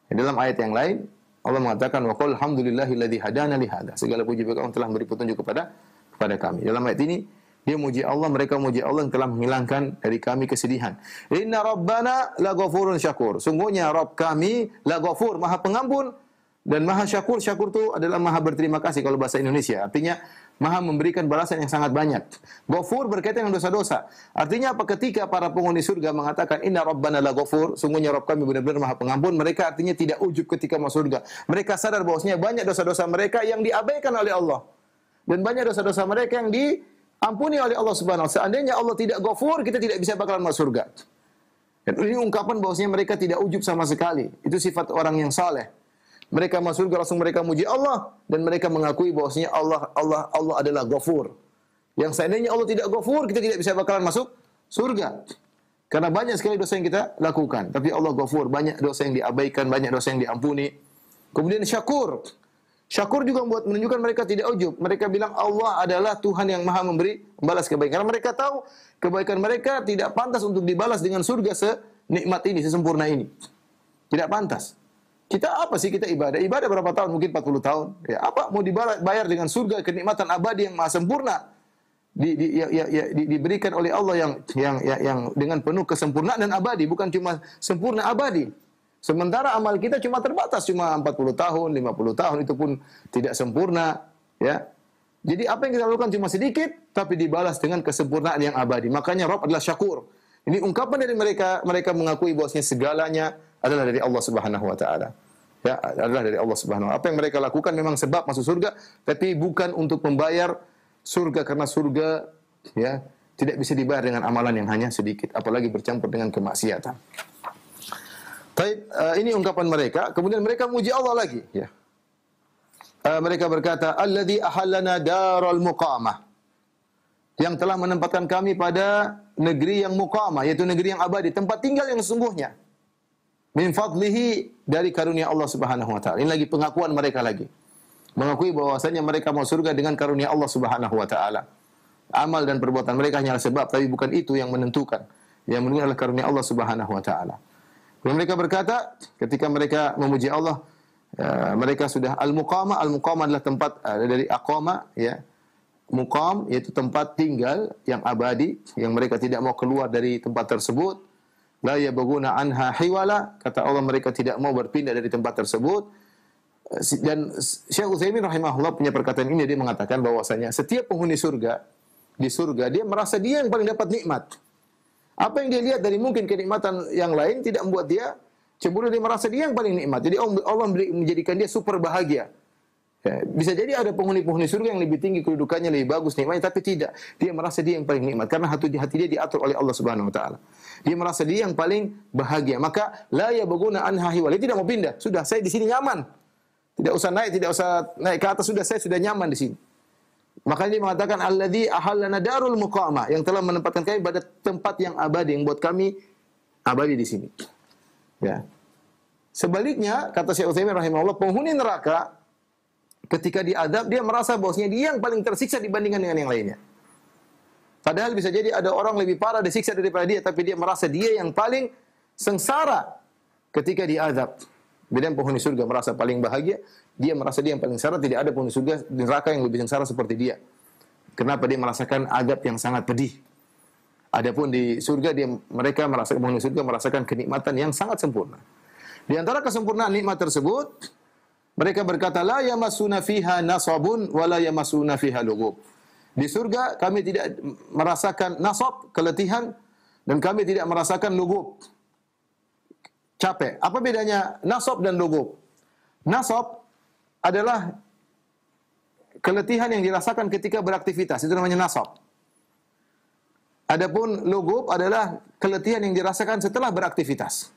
Dalam ayat yang lain Allah mengatakan wa qul hamdulillahilladzi hadana li hadza. Segala puji bagi Allah telah memberi petunjuk kepada kami. Dalam ayat ini dia muji Allah, mereka muji Allah yang telah menghilangkan dari kami kesedihan. Inna rabbana laghafurun syakur. Sungguhnya Rabb kami laghafur, Maha Pengampun dan Maha Syakur. Syakur itu adalah Maha berterima kasih kalau bahasa Indonesia. Artinya Maha memberikan balasan yang sangat banyak. Ghafur berkaitan dengan dosa-dosa. Artinya apa? Ketika para penghuni surga mengatakan inna rabbana la ghafur, sungguhnya Rabb kami benar-benar Maha Pengampun, mereka artinya tidak ujub ketika masuk surga. Mereka sadar bahwasanya banyak dosa-dosa mereka yang diabaikan oleh Allah. Dan banyak dosa-dosa mereka yang diampuni oleh Allah Subhanahu wa taala. Seandainya Allah tidak ghafur, kita tidak bisa bakalan masuk surga. Dan ini ungkapan bahwasanya mereka tidak ujub sama sekali. Itu sifat orang yang saleh. Mereka masuk surga langsung mereka muji Allah dan mereka mengakui bahwasanya Allah adalah Ghafur. Yang seandainya Allah tidak Ghafur, kita tidak bisa bakalan masuk surga. Karena banyak sekali dosa yang kita lakukan, tapi Allah Ghafur, banyak dosa yang diabaikan, banyak dosa yang diampuni. Kemudian Syakur. Syakur juga menunjukkan mereka tidak ujub. Mereka bilang Allah adalah Tuhan yang Maha memberi membalas kebaikan. Karena mereka tahu kebaikan mereka tidak pantas untuk dibalas dengan surga senikmat ini, sesempurna ini. Tidak pantas. Kita apa sih kita ibadah? Ibadah berapa tahun? Mungkin 40 tahun. Ya, apa mau dibayar dengan surga kenikmatan abadi yang maha sempurna? Diberikan oleh Allah yang dengan penuh kesempurnaan dan abadi, bukan cuma sempurna abadi. Sementara amal kita cuma terbatas, cuma 40 tahun, 50 tahun, itu pun tidak sempurna, ya. Jadi apa yang kita lakukan cuma sedikit tapi dibalas dengan kesempurnaan yang abadi. Makanya Rabb adalah Syakur. Ini ungkapan dari mereka mengakui bahwasanya segalanya adalah dari Allah Subhanahu wa taala. Ya, adalah dari Allah Subhanahu wa taala. Apa yang mereka lakukan memang sebab masuk surga, tapi bukan untuk membayar surga, karena surga ya tidak bisa dibayar dengan amalan yang hanya sedikit, apalagi bercampur dengan kemaksiatan. Baik, ini ungkapan mereka. Kemudian mereka muji Allah lagi, ya. Mereka berkata, "Alladzi ahallana daral muqamah." Yang telah menempatkan kami pada negeri yang muqamah, yaitu negeri yang abadi, tempat tinggal yang sesungguhnya. Min fadlihi, dari karunia Allah Subhanahu wa taala. Ini lagi pengakuan mereka lagi. Mengakui bahwasanya mereka mau surga dengan karunia Allah Subhanahu wa taala. Amal dan perbuatan mereka hanyalah sebab, tapi bukan itu yang menentukan. Yang menentukan adalah karunia Allah Subhanahu wa taala. Dan mereka berkata ketika mereka memuji Allah, mereka sudah al-muqamah. Al-muqamah adalah tempat dari aqama, ya. Muqam yaitu tempat tinggal yang abadi, yang mereka tidak mau keluar dari tempat tersebut. La yabghuna anha hiwala, kata Allah mereka tidak mau berpindah dari tempat tersebut. Dan Syekh Utsaimin rahimahullah punya perkataan ini, dia mengatakan bahwasanya setiap penghuni surga di surga dia merasa dia yang paling dapat nikmat. Apa yang dia lihat dari mungkin kenikmatan yang lain tidak membuat dia cemburu, dia merasa dia yang paling nikmat. Jadi Allah menjadikan dia super bahagia. Ya, bisa jadi ada penghuni-penghuni surga yang lebih tinggi kedudukannya, lebih bagus nikmatnya, tapi tidak. Dia merasa dia yang paling nikmat karena hati dia diatur oleh Allah Subhanahu wa taala. Dia merasa dia yang paling bahagia. Maka la yabghuna anha hiwal. Dia tidak mau pindah. Sudah, saya di sini nyaman. Tidak usah naik ke atas, sudah saya sudah nyaman di sini. Makanya dia mengatakan alladzi ahallana darul muqamah, yang telah menempatkan kami pada tempat yang abadi, yang buat kami abadi di sini. Ya. Sebaliknya, kata Syekh Utsaimin rahimahullah, penghuni neraka ketika diadab, dia merasa bahwasanya dia yang paling tersiksa dibandingkan dengan yang lainnya. Padahal bisa jadi ada orang lebih parah disiksa daripada dia, tapi dia merasa dia yang paling sengsara ketika diazab. Beda penghuni surga merasa paling bahagia, dia merasa dia yang paling sengsara, tidak ada penghuni surga di neraka yang lebih sengsara seperti dia. Kenapa? Dia merasakan azab yang sangat pedih. Adapun di surga mereka merasakan, penghuni surga merasakan kenikmatan yang sangat sempurna. Di antara kesempurnaan nikmat tersebut, mereka berkata, la yamassuna fiha nasabun wa la yamassuna fiha lughub. Di surga kami tidak merasakan nasab, keletihan, dan kami tidak merasakan lughub, capek. Apa bedanya nasab dan lughub? Nasab adalah keletihan yang dirasakan ketika beraktivitas, itu namanya nasab. Adapun lughub adalah keletihan yang dirasakan setelah beraktivitas.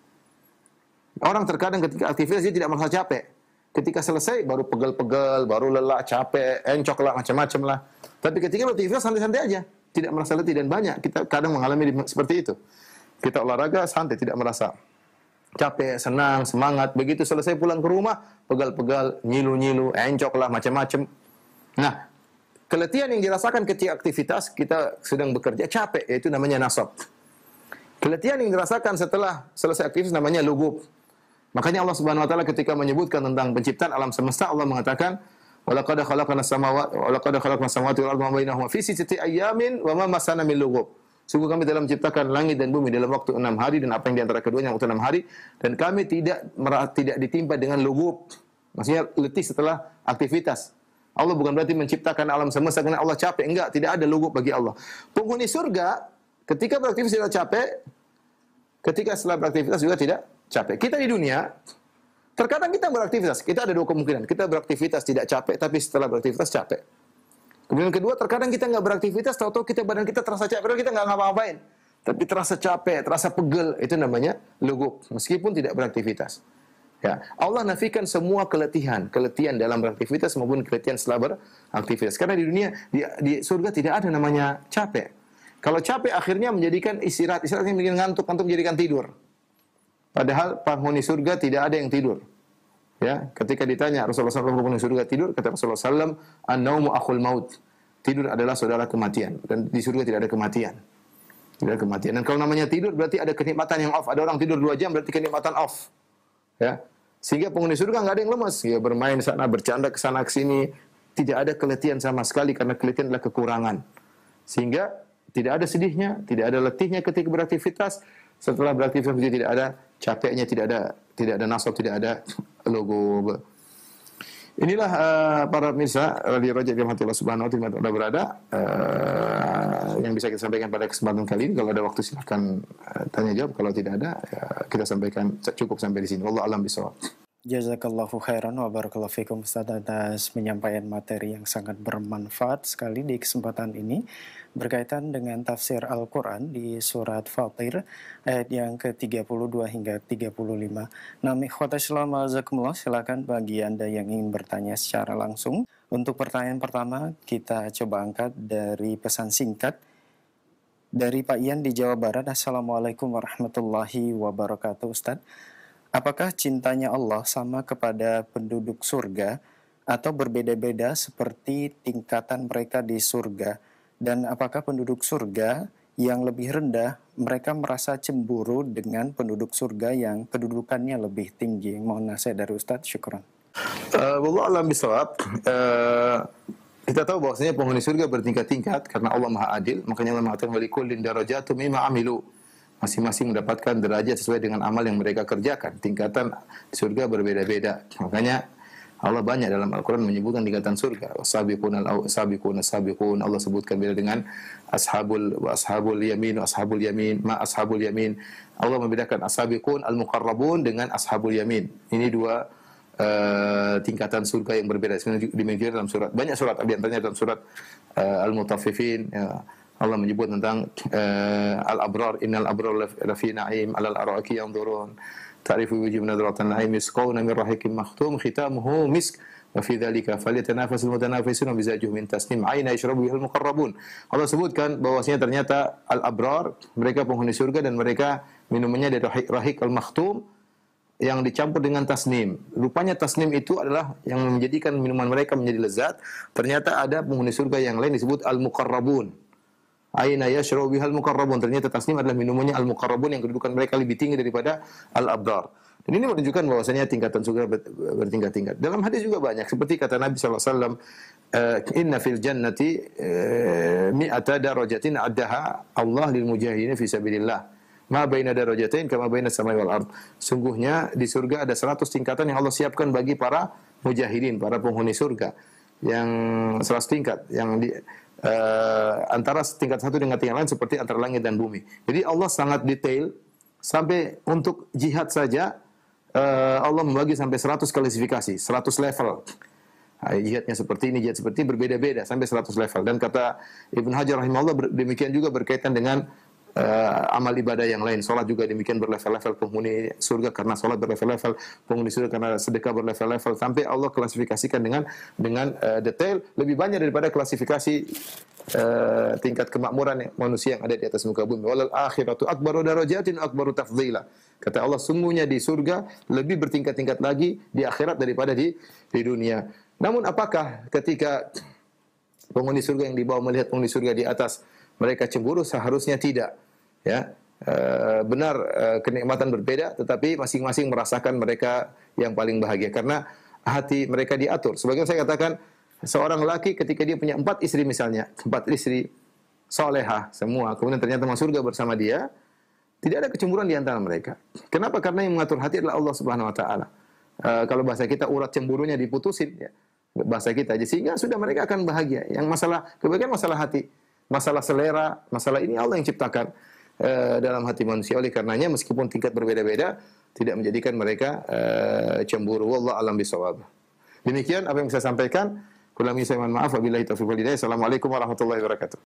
Orang terkadang ketika aktivitas dia tidak merasa capek. Ketika selesai baru pegel-pegel, baru lelah, capek, encok lah, macam-macam lah. Tapi ketika beraktivitas santai-santai aja, tidak merasa letih, dan banyak kita kadang mengalami seperti itu. Kita olahraga santai, tidak merasa capek, senang, semangat. Begitu selesai pulang ke rumah, pegal-pegal, nyilu-nyilu, encok lah, macam-macam. Nah, keletihan yang dirasakan ketika aktivitas kita sedang bekerja capek, yaitu namanya nasab. Keletihan yang dirasakan setelah selesai aktivitas namanya lughub. Makanya Allah Subhanahu wa taala ketika menyebutkan tentang penciptaan alam semesta, Allah mengatakan, "Walaqad khalaqnas samawati wal arda wa ma bainahuma fi sittati ayyamin wa ma massana min lughub." Sungguh kami telah menciptakan langit dan bumi dalam waktu 6 hari dan apa yang di antara keduanya waktu 6 hari, dan kami tidak ditimpa dengan lughub. Maksudnya letih setelah aktivitas. Allah bukan berarti menciptakan alam semesta karena Allah capek, enggak, tidak ada lughub bagi Allah. Penghuni surga ketika beraktivitas tidak capek, ketika setelah beraktivitas juga tidak capek. Kita di dunia, terkadang kita beraktivitas, kita ada dua kemungkinan. Kita beraktivitas tidak capek, tapi setelah beraktivitas capek. Kemudian kedua, terkadang kita nggak beraktivitas, tahu-tahu badan kita terasa capek, padahal kita nggak ngapa-ngapain. Tapi terasa capek, terasa pegel, itu namanya lughub, meskipun tidak beraktivitas. Ya, Allah nafikan semua keletihan dalam beraktivitas maupun keletihan setelah beraktivitas. Karena di dunia, di surga tidak ada namanya capek. Kalau capek akhirnya menjadikan istirahatnya menjadikan ngantuk menjadikan tidur. Padahal penghuni surga tidak ada yang tidur. Ya, ketika ditanya Rasulullah SAW penghuni surga tidur, kata Rasulullah SAW, "An-naumu akhul maut." Tidur adalah saudara kematian, dan di surga tidak ada kematian. Tidak ada kematian. Dan kalau namanya tidur berarti ada kenikmatan yang off. Ada orang tidur 2 jam berarti kenikmatan off. Ya. Sehingga penghuni surga nggak ada yang lemas, ya bermain sana, bercanda ke sana ke sini, tidak ada keletihan sama sekali karena keletihan adalah kekurangan. Sehingga tidak ada sedihnya, tidak ada letihnya ketika beraktivitas. Setelah beraktivitas tidak ada capeknya, tidak ada nasab, tidak ada lughub. Inilah para pemirsa Radio Raja Rahmatullah Subhanahu wa taala berada yang bisa kita sampaikan pada kesempatan kali ini. Kalau ada waktu silakan tanya jawab, kalau tidak ada ya, kita sampaikan cukup sampai di sini. Wallahu a'lam bishawab. Jazakallahu khairan wa barakallahu fikum Ustaz atas penyampaian materi yang sangat bermanfaat sekali di kesempatan ini berkaitan dengan tafsir Al-Quran di surat Fatir ayat yang ke-32 hingga 35. Nah, ikhwata Islam azakumullah, silakan bagi Anda yang ingin bertanya secara langsung. Untuk pertanyaan pertama kita coba angkat dari pesan singkat dari Pak Ian di Jawa Barat. Assalamualaikum warahmatullahi wabarakatuh Ustaz. Apakah cintanya Allah sama kepada penduduk surga atau berbeda-beda seperti tingkatan mereka di surga? Dan apakah penduduk surga yang lebih rendah mereka merasa cemburu dengan penduduk surga yang kedudukannya lebih tinggi? Mohon nasihat dari Ustadz, syukran. Wallahu a'lam bishawab. Kita tahu bahwasanya penghuni surga bertingkat-tingkat karena Allah Maha Adil. Makanya Allah mengatakan walikullin darajatun mimma amilu. Masing-masing mendapatkan derajat sesuai dengan amal yang mereka kerjakan. Tingkatan di surga berbeda-beda. Makanya Allah banyak dalam Al-Quran menyebutkan tingkatan surga. Sabiqun sabiqun. Allah sebutkan beda dengan ashabul yamin, ashabul yamin, ma ashabul yamin. Allah membedakan as-sabiqun al-muqarrabun dengan ashabul yamin. Ini dua tingkatan surga yang berbeda. Sebenarnya demikian dalam surat, banyak surat, di antaranya dalam surat Al-Mutaffifin, ya. Allah menyebut tentang al-abrar, innal abrar lafi na'im 'alal ara'iki yanzurun ta'rifu wujuhum nadratan na'im yusqawna min rahiqin makhtum khitamuhu misk wa fi dzalika falyatanafasul mutanafisun wa mizajuhu min tasnim 'aina yashrabu bihal muqarrabun. Allah sebutkan bahwasanya ternyata al-abrar, mereka penghuni surga dan mereka minumannya dari rahiq al-makhtum yang dicampur dengan tasnim. Rupanya tasnim itu adalah yang menjadikan minuman mereka menjadi lezat. Ternyata ada penghuni surga yang lain disebut al-muqarrabun. aina yashrabu bihal muqarrabun. Ternyata tasnim adalah minumannya al-muqarrabun yang kedudukan mereka lebih tinggi daripada al-abrar. Dan ini menunjukkan bahwasanya tingkatan surga bertingkat-tingkat. Dalam hadis juga banyak seperti kata Nabi sallallahu alaihi wasallam, inna fil jannati mi'ata darajatin addaha Allah lil mujahidin fi sabilillah. Ma baina darajatain kama baina samai wal ard. Sungguhnya di surga ada 100 tingkatan yang Allah siapkan bagi para mujahidin, para penghuni surga. Yang 100 tingkat yang di antara tingkat satu dengan tingkat lain seperti antara langit dan bumi. Jadi Allah sangat detail sampai untuk jihad saja Allah membagi sampai 100 klasifikasi, 100 level. Jihadnya seperti ini, jihad seperti ini, berbeda-beda sampai 100 level. Dan kata Ibnu Hajar rahimahullah demikian juga berkaitan dengan amal ibadah yang lain. Salat juga demikian berlevel-level, penghuni surga karena salat berlevel-level, penghuni surga karena sedekah berlevel-level, sampai Allah klasifikasikan dengan detail lebih banyak daripada klasifikasi tingkat kemakmuran manusia yang ada di atas muka bumi. Walal akhiratu akbaru darajatin akbaru tafdhila. Kata Allah, sungguhnya di surga lebih bertingkat-tingkat lagi di akhirat daripada di dunia. Namun apakah ketika penghuni surga yang di bawah melihat penghuni surga di atas mereka cemburu? Seharusnya tidak. Ya, benar kenikmatan berbeda, tetapi masing-masing merasakan mereka yang paling bahagia karena hati mereka diatur. Sebagian saya katakan seorang laki ketika dia punya 4 istri misalnya, 4 istri solehah semua, kemudian ternyata masuk surga bersama dia, tidak ada kecemburuan di antara mereka. Kenapa? Karena yang mengatur hati adalah Allah Subhanahu Wa Taala. Kalau bahasa kita urat cemburunya diputusin, ya. Bahasa kita aja, sehingga sudah mereka akan bahagia. Yang masalah kebahagiaan masalah hati, masalah selera, masalah ini Allah yang ciptakan dalam hati manusia. Oleh karenanya meskipun tingkat berbeda-beda tidak menjadikan mereka cemburu. Wallahu a'lam bishawab. Demikian apa yang saya sampaikan. Kurang lebih saya mohon maaf. Wabillahi taufiq wal hidayah. Assalamualaikum warahmatullahi wabarakatuh.